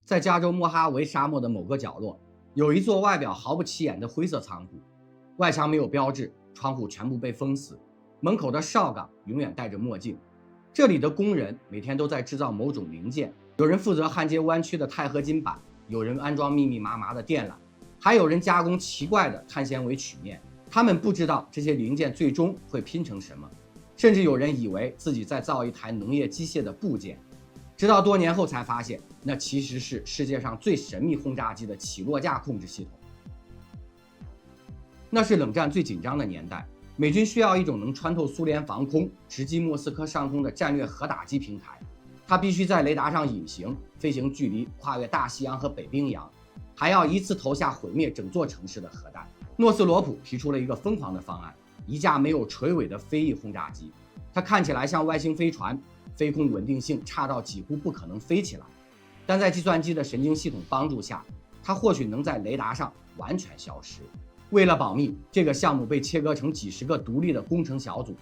在加州莫哈维沙漠的某个角落，有一座外表毫不起眼的灰色仓库，外墙没有标志，窗户全部被封死，门口的哨岗永远戴着墨镜。这里的工人每天都在制造某种零件，有人负责焊接弯曲的钛合金板，有人安装密密麻麻的电缆，还有人加工奇怪的碳纤维曲面。他们不知道这些零件最终会拼成什么，甚至有人以为自己在造一台农业机械的部件，直到多年后才发现，那其实是世界上最神秘轰炸机的起落架控制系统。那是冷战最紧张的年代，美军需要一种能穿透苏联防空、直击莫斯科上空的战略核打击平台，它必须在雷达上隐形，飞行距离跨越大西洋和北冰洋，还要一次投下毁灭整座城市的核弹。诺斯罗普提出了一个疯狂的方案，一架没有垂尾的飞翼轰炸机，它看起来像外星飞船，飞控稳定性差到几乎不可能飞起来，但在计算机的神经系统帮助下，它或许能在雷达上完全消失。为了保密，这个项目被切割成几十个独立的工程小组，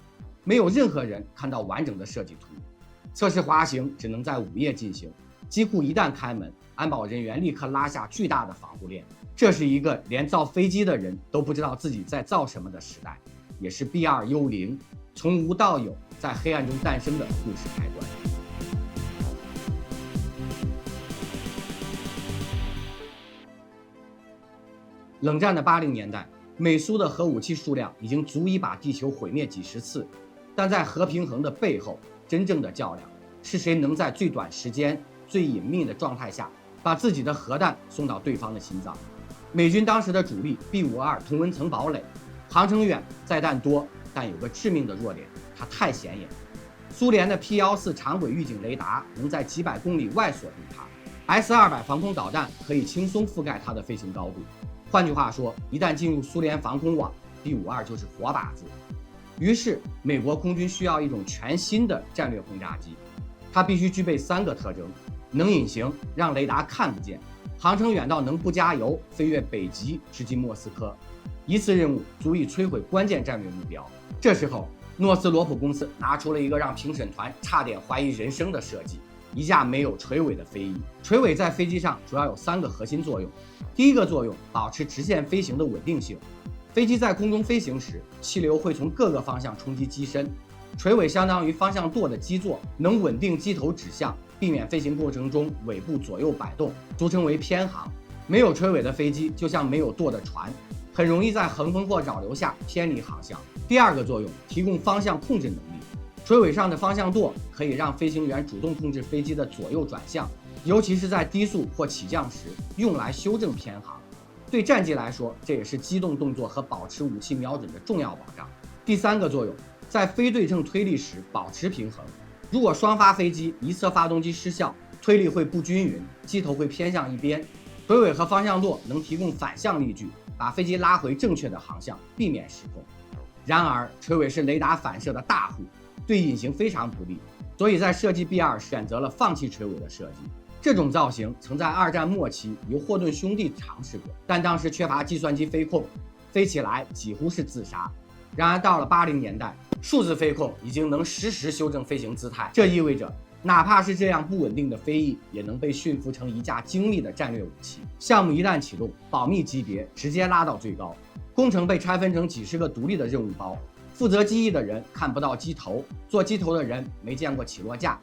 没有任何人看到完整的设计图。测试滑行只能在午夜进行，机库一旦开门，安保人员立刻拉下巨大的防护链。这是一个连造飞机的人都不知道自己在造什么的时代，也是 B2 幽灵从无到有，在黑暗中诞生的故事开端。冷战的80年代，美苏的核武器数量已经足以把地球毁灭几十次，但在核平衡的背后，真正的较量是谁能在最短时间、最隐秘的状态下，把自己的核弹送到对方的心脏。美军当时的主力 B-52同温层堡垒，航程远，载弹多，但有个致命的弱点，它太显眼。苏联的 P-14长轨预警雷达能在几百公里外锁定它， S-200防空导弹可以轻松覆盖它的飞行高度。换句话说，一旦进入苏联防空网， B-52就是活靶子。于是美国空军需要一种全新的战略轰炸机，它必须具备3个特征：能隐形，让雷达看不见；航程远到能不加油，飞越北极直击莫斯科。一次任务足以摧毁关键战略目标。这时候，诺斯罗普公司拿出了一个让评审团差点怀疑人生的设计，一架没有垂尾的飞翼。垂尾在飞机上主要有3个核心作用。第一个作用，保持直线飞行的稳定性。飞机在空中飞行时，气流会从各个方向冲击机身，垂尾相当于方向舵的基座，能稳定机头指向，避免飞行过程中尾部左右摆动，俗称为偏航。没有垂尾的飞机就像没有舵的船，很容易在横风或扰流下偏离航向。第二个作用，提供方向控制能力。垂尾上的方向舵可以让飞行员主动控制飞机的左右转向，尤其是在低速或起降时，用来修正偏航。对战机来说，这也是机动动作和保持武器瞄准的重要保障。第3个作用，在非对称推力时保持平衡。如果双发飞机一侧发动机失效，推力会不均匀，机头会偏向一边。垂尾和方向舵能提供反向力矩，把飞机拉回正确的航向，避免失控。然而，垂尾是雷达反射的大户，对隐形非常不利，所以在设计 B-2选择了放弃垂尾的设计。这种造型曾在2战末期由霍顿兄弟尝试过，但当时缺乏计算机飞控，飞起来几乎是自杀。然而到了80年代，数字飞控已经能实时修正飞行姿态，这意味着哪怕是这样不稳定的飞翼，也能被驯服成一架精密的战略武器。项目一旦启动，保密级别直接拉到最高，工程被拆分成几十个独立的任务包，负责机翼的人看不到机头，做机头的人没见过起落架。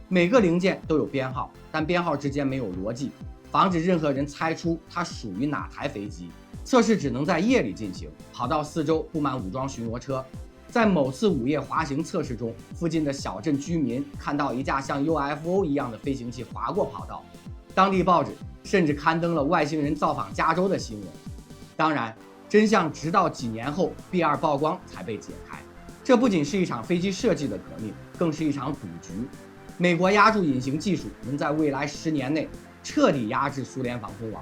每个零件都有编号，但编号之间没有逻辑，防止任何人猜出它属于哪台飞机。测试只能在夜里进行，跑道四周布满武装巡逻车。在某次午夜滑行测试中，附近的小镇居民看到一架像 UFO 一样的飞行器划过跑道，当地报纸甚至刊登了外星人造访加州的新闻。当然，真相直到几年后 B-2曝光才被解开。这不仅是一场飞机设计的革命，更是一场赌局。美国压住隐形技术能在未来10年内彻底压制苏联防空网。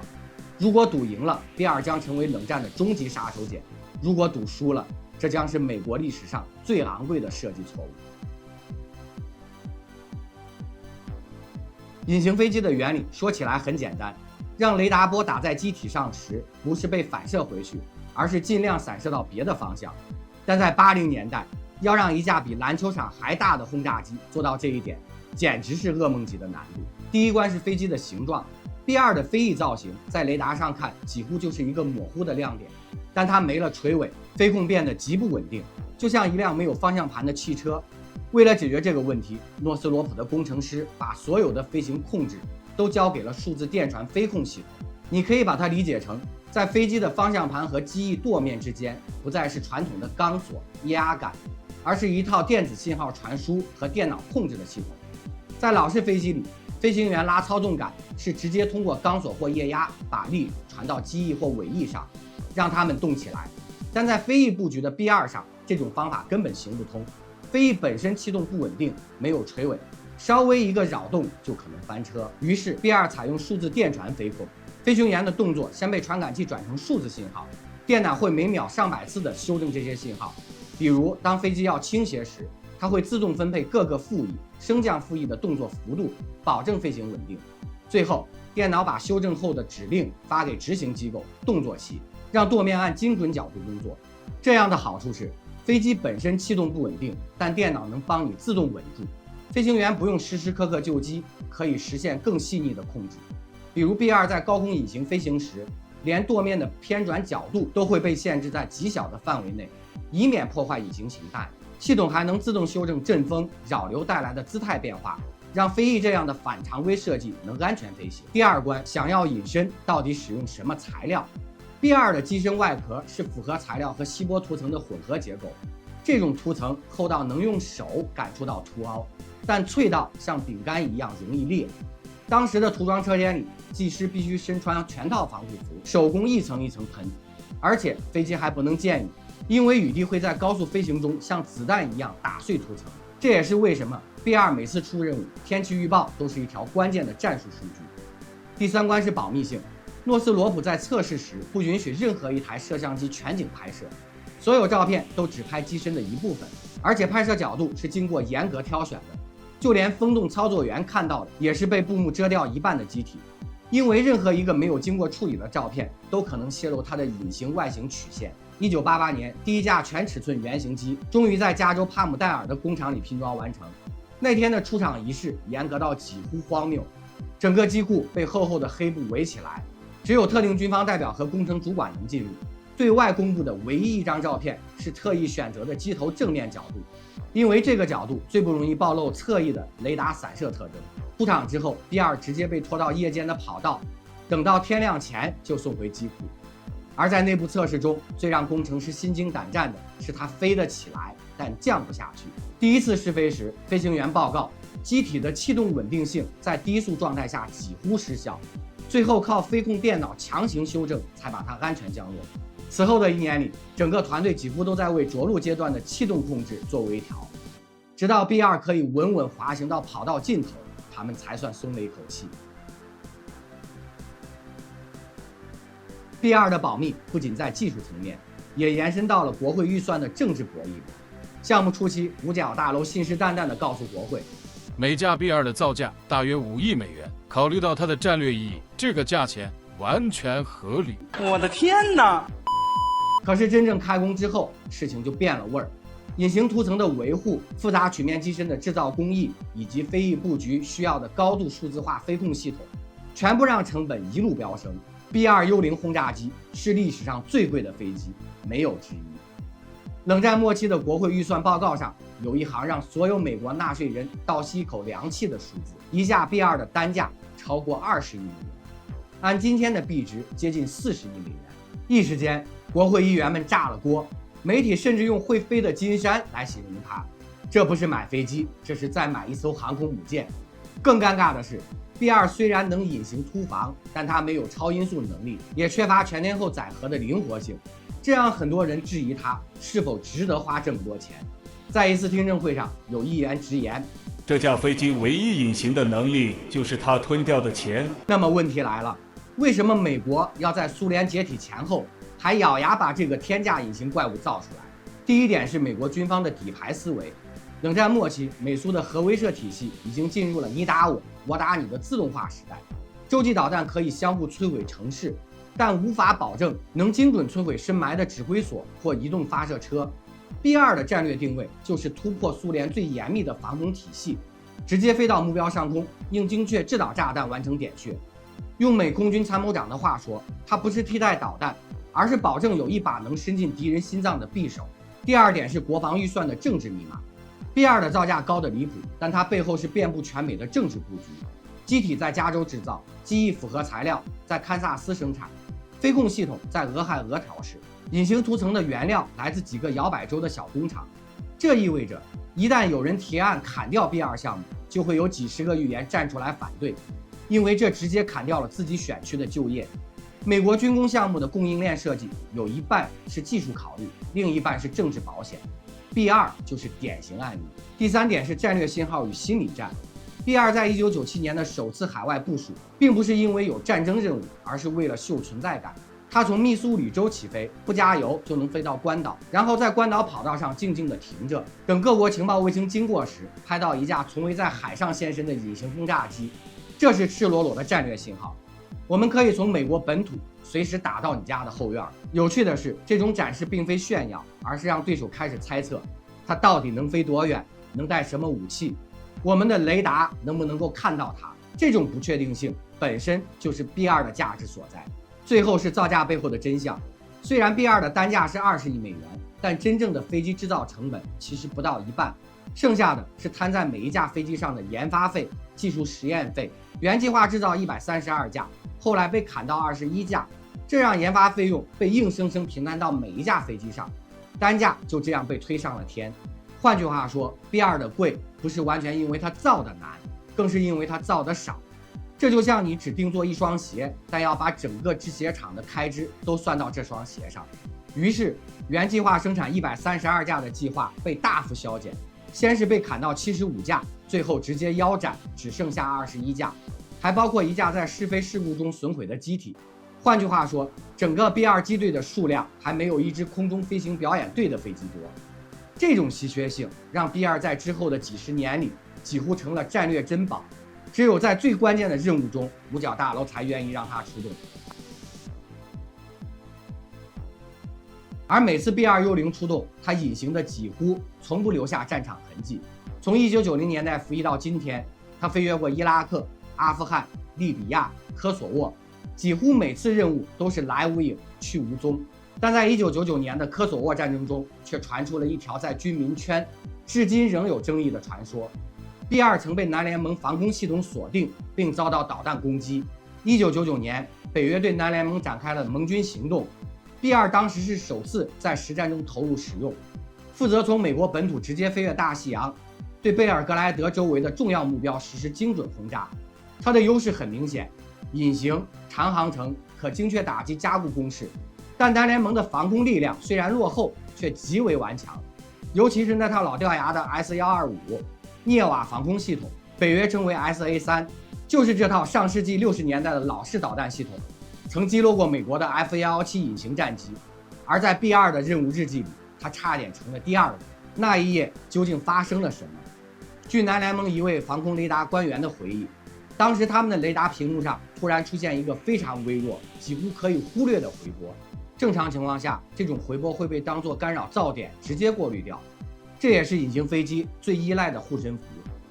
如果赌赢了， B-2将成为冷战的终极杀手锏；如果赌输了，这将是美国历史上最昂贵的设计错误。隐形飞机的原理说起来很简单，让雷达波打在机体上时，不是被反射回去，而是尽量散射到别的方向。但在80年代，要让一架比篮球场还大的轰炸机做到这一点，简直是噩梦级的难度。第一关是飞机的形状， B2的飞翼造型在雷达上看几乎就是一个模糊的亮点，但它没了垂尾，飞控变得极不稳定，就像一辆没有方向盘的汽车。为了解决这个问题，诺斯罗普的工程师把所有的飞行控制都交给了数字电传飞控系统。你可以把它理解成，在飞机的方向盘和机翼舵面之间，不再是传统的钢索、液压杆，而是一套电子信号传输和电脑控制的系统。在老式飞机里，飞行员拉操纵杆是直接通过钢索或液压把力传到机翼或尾翼上，让它们动起来。但在飞翼布局的 B2 上，这种方法根本行不通。飞翼本身气动不稳定，没有垂尾，稍微一个扰动就可能翻车。于是 B2 采用数字电传飞控，飞行员的动作先被传感器转成数字信号，电脑会每秒上百次的修正这些信号。比如当飞机要倾斜时，它会自动分配各个副翼、升降副翼的动作幅度，保证飞行稳定。最后，电脑把修正后的指令发给执行机构动作系，让舵面按精准角度工作。这样的好处是，飞机本身气动不稳定，但电脑能帮你自动稳住，飞行员不用时时刻刻救机，可以实现更细腻的控制。比如 B2 在高空隐形飞行时，连舵面的偏转角度都会被限制在极小的范围内，以免破坏隐形形态。系统还能自动修正阵风、扰流带来的姿态变化，让飞翼这样的反常规设计能安全飞行。第二关，想要隐身，到底使用什么材料？B2 的机身外壳是复合材料和锡箔涂层的混合结构，这种涂层厚到能用手感触到凸凹，但脆到像饼干一样容易裂。当时的涂装车间里，技师必须身穿全套防护服，手工一层一层喷，而且飞机还不能见雨，因为雨滴会在高速飞行中像子弹一样打碎涂层。这也是为什么 B2 每次出任务，天气预报都是一条关键的战术数据。第三关是保密性。诺斯罗普在测试时不允许任何一台摄像机全景拍摄，所有照片都只拍机身的一部分，而且拍摄角度是经过严格挑选的，就连风洞操作员看到的也是被布幕遮掉一半的机体，因为任何一个没有经过处理的照片都可能泄露它的隐形外形曲线。1988年，第一架全尺寸原型机终于在加州帕姆代尔的工厂里拼装完成。那天的出厂仪式严格到几乎荒谬，整个机库被厚厚的黑布围起来，只有特定军方代表和工程主管能进入。对外公布的唯一一张照片是特意选择的机头正面角度，因为这个角度最不容易暴露侧翼的雷达散射特征。出厂之后 ，B2 直接被拖到夜间的跑道，等到天亮前就送回机库。而在内部测试中，最让工程师心惊胆战的是它飞得起来，但降不下去。第一次试飞时，飞行员报告，机体的气动稳定性在低速状态下几乎失效，最后靠飞控电脑强行修正才把它安全降落。此后的1年里，整个团队几乎都在为着陆阶段的气动控制做微调，直到 B2 可以稳稳滑行到跑道尽头，他们才算松了一口气。B2 的保密不仅在技术层面，也延伸到了国会预算的政治博弈。项目初期，五角大楼信誓旦旦地告诉国会，每架 B2 的造价大约5亿美元，考虑到它的战略意义，这个价钱完全合理。我的天哪！可是真正开工之后，事情就变了味儿。隐形涂层的维护、复杂曲面机身的制造工艺，以及飞翼布局需要的高度数字化飞控系统，全部让成本一路飙升。B2 幽灵轰炸机是历史上最贵的飞机，没有之一。冷战末期的国会预算报告上有一行让所有美国纳税人倒吸一口凉气的数字：一架 B2 的单价超过20亿美元，按今天的币值接近40亿美元。一时间，国会议员们炸了锅，媒体甚至用会飞的金山来形容它。这不是买飞机，这是在买一艘航空母舰。更尴尬的是， B2 虽然能隐形突防，但它没有超音速能力，也缺乏全天候载荷的灵活性，这让很多人质疑它是否值得花这么多钱。在一次听证会上，有议员直言，这架飞机唯一隐形的能力就是它吞掉的钱。那么问题来了，为什么美国要在苏联解体前后还咬牙把这个天价隐形怪物造出来？第一点是美国军方的底牌思维。冷战末期，美苏的核威慑体系已经进入了你打我，我打你的自动化时代。洲际导弹可以相互摧毁城市，但无法保证能精准摧毁深埋的指挥所或移动发射车。B2 的战略定位就是突破苏联最严密的防空体系，直接飞到目标上空，用精确制导炸弹完成点穴。用美空军参谋长的话说，它不是替代导弹，而是保证有一把能伸进敌人心脏的匕首。第二点是国防预算的政治密码。B2的造价高得离谱，但它背后是遍布全美的政治布局。机体在加州制造，机翼复合材料在堪萨斯生产，飞控系统在俄亥俄调试，隐形涂层的原料来自几个摇摆州的小工厂。这意味着，一旦有人提案砍掉 B2项目，就会有几十个预言站出来反对，因为这直接砍掉了自己选区的就业。美国军工项目的供应链设计有一半是技术考虑，另一半是政治保险。B2就是典型案例。第三点是战略信号与心理战。B2在1997年的首次海外部署，并不是因为有战争任务，而是为了秀存在感。它从密苏里州起飞，不加油就能飞到关岛，然后在关岛跑道上静静地停着，等各国情报卫星经过时，拍到一架从未在海上现身的隐形轰炸机。这是赤裸裸的战略信号。我们可以从美国本土随时打到你家的后院。有趣的是，这种展示并非炫耀，而是让对手开始猜测，它到底能飞多远，能带什么武器，我们的雷达能不能够看到它。这种不确定性本身就是 B2的价值所在。最后是造价背后的真相。虽然 B2的单价是20亿美元，但真正的飞机制造成本其实不到一半，剩下的是摊在每一架飞机上的研发费、技术实验费。原计划制造132架，后来被砍到21架，这让研发费用被硬生生平摊到每一架飞机上，单价就这样被推上了天。换句话说， B2的贵不是完全因为它造的难，更是因为它造的少。这就像你只定做一双鞋，但要把整个制鞋厂的开支都算到这双鞋上。于是原计划生产132架的计划被大幅削减，先是被砍到75架，最后直接腰斩，只剩下21架，还包括一架在试飞事故中损毁的机体。换句话说，整个 B2机队的数量还没有一支空中飞行表演队的飞机多。这种稀缺性让 B2在之后的几十年里几乎成了战略珍宝，只有在最关键的任务中，五角大楼才愿意让它出动。而每次 B2幽灵出动，它隐形的几乎从不留下战场痕迹。从1990年代服役到今天，它飞越过伊拉克、阿富汗、利比亚、科索沃，几乎每次任务都是来无影去无踪。但在1999年的科索沃战争中，却传出了一条在军民圈至今仍有争议的传说。B2曾被南联盟防空系统锁定，并遭到导弹攻击。1999年，北约对南联盟展开了盟军行动。B2当时是首次在实战中投入使用，负责从美国本土直接飞越大西洋，对贝尔格莱德周围的重要目标实施精准轰炸。它的优势很明显，隐形、长航程，可精确打击加固工事。但南联盟的防空力量虽然落后，却极为顽强，尤其是那套老掉牙的 S125 涅瓦防空系统，北约称为 SA3， 就是这套上世纪60年代的老式导弹系统，曾击落过美国的 F-117隐形战机。而在 B2的任务日记里，它差点成了第二个。那一夜究竟发生了什么？据南联盟一位防空雷达官员的回忆，当时他们的雷达屏幕上突然出现一个非常微弱、几乎可以忽略的回波。正常情况下，这种回波会被当作干扰噪点直接过滤掉，这也是隐形飞机最依赖的护身符。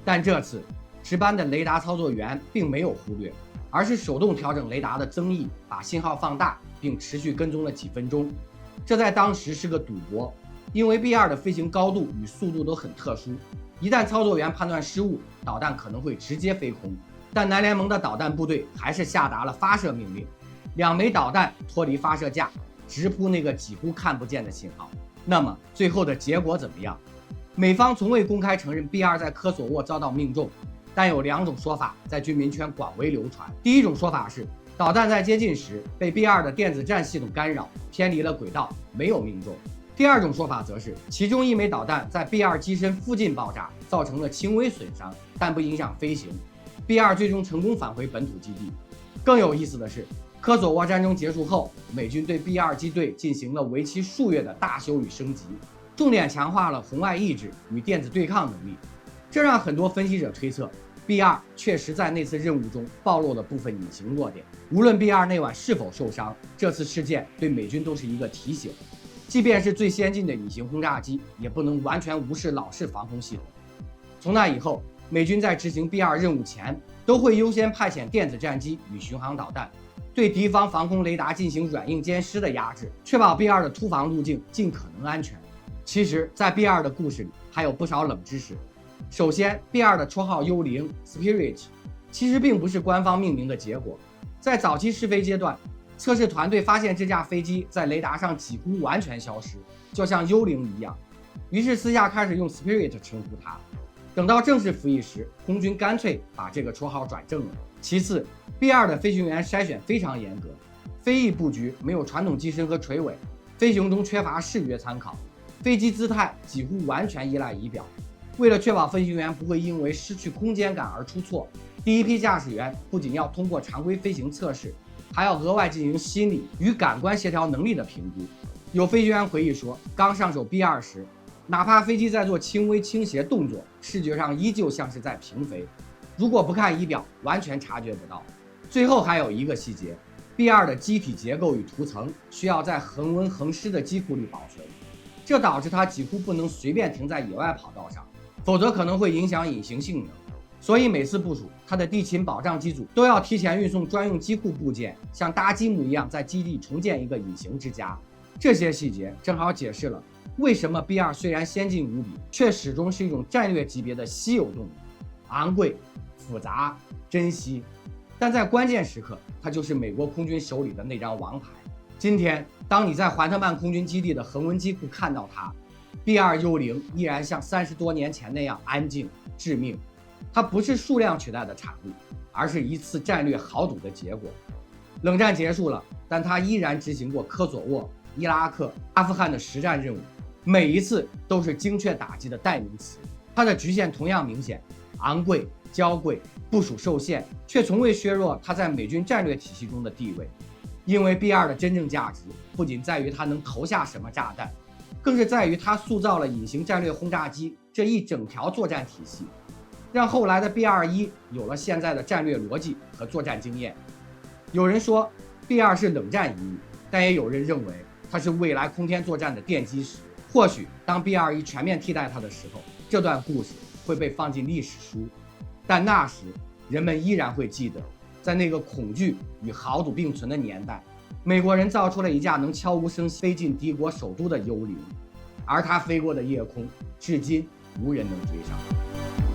但这次值班的雷达操作员并没有忽略，而是手动调整雷达的增益，把信号放大，并持续跟踪了几分钟。这在当时是个赌博，因为 B2的飞行高度与速度都很特殊，一旦操作员判断失误，导弹可能会直接飞空。但南联盟的导弹部队还是下达了发射命令，2枚导弹脱离发射架，直扑那个几乎看不见的信号。那么最后的结果怎么样？美方从未公开承认 B2在科索沃遭到命中，但有2种说法在军民圈广为流传。第一种说法是，导弹在接近时被 B2的电子战系统干扰，偏离了轨道，没有命中。第二种说法则是，其中1枚导弹在 B2机身附近爆炸，造成了轻微损伤，但不影响飞行。B2最终成功返回本土基地。更有意思的是，科索沃战争结束后，美军对 B2机队进行了为期数月的大修与升级，重点强化了红外抑制与电子对抗能力。这让很多分析者推测， B2确实在那次任务中暴露了部分隐形弱点。无论 B2那晚是否受伤，这次事件对美军都是一个提醒，即便是最先进的隐形轰炸机，也不能完全无视老式防空系统。从那以后，美军在执行 B2任务前，都会优先派遣电子战机与巡航导弹，对敌方防空雷达进行软硬兼施的压制，确保 B2的突防路径尽可能安全。其实，在 B2的故事里还有不少冷知识。首先 ，B2的绰号幽灵 Spirit 其实并不是官方命名的结果，在早期试飞阶段，测试团队发现这架飞机在雷达上几乎完全消失，就像幽灵一样，于是私下开始用 Spirit 称呼它。等到正式服役时，空军干脆把这个绰号转正了。其次 ，B2的飞行员筛选非常严格，飞翼布局没有传统机身和垂尾，飞行中缺乏视觉参考，飞机姿态几乎完全依赖仪表。为了确保飞行员不会因为失去空间感而出错，第一批驾驶员不仅要通过常规飞行测试，还要额外进行心理与感官协调能力的评估。有飞行员回忆说，刚上手 B2时，哪怕飞机在做轻微倾斜动作，视觉上依旧像是在平飞，如果不看仪表，完全察觉不到。最后还有一个细节 ，B2的机体结构与涂层需要在恒温恒湿的机库里保存，这导致它几乎不能随便停在野外跑道上，否则可能会影响隐形性能。所以每次部署，它的地勤保障机组都要提前运送专用机库部件，像搭积木一样在基地重建一个隐形之家。这些细节正好解释了为什么 B2虽然先进无比，却始终是一种战略级别的稀有动物，昂贵、复杂、珍惜，但在关键时刻，它就是美国空军手里的那张王牌。今天，当你在怀特曼空军基地的恒温机库看到它， B2幽灵依然像30多年前那样安静、致命。它不是数量取代的产物，而是一次战略豪赌的结果。冷战结束了，但它依然执行过科索沃、伊拉克、阿富汗的实战任务，每一次都是精确打击的代名词。它的局限同样明显，昂贵、娇贵，部署受限，却从未削弱它在美军战略体系中的地位。因为 B2的真正价值不仅在于它能投下什么炸弹，更是在于它塑造了隐形战略轰炸机这一整条作战体系，让后来的 B21有了现在的战略逻辑和作战经验。有人说 B2是冷战遗物，但也有人认为它是未来空天作战的奠基石。或许当 B21全面替代它的时候，这段故事会被放进历史书，但那时人们依然会记得，在那个恐惧与豪赌并存的年代，美国人造出了一架能悄无声息飞进敌国首都的幽灵，而它飞过的夜空至今无人能追上。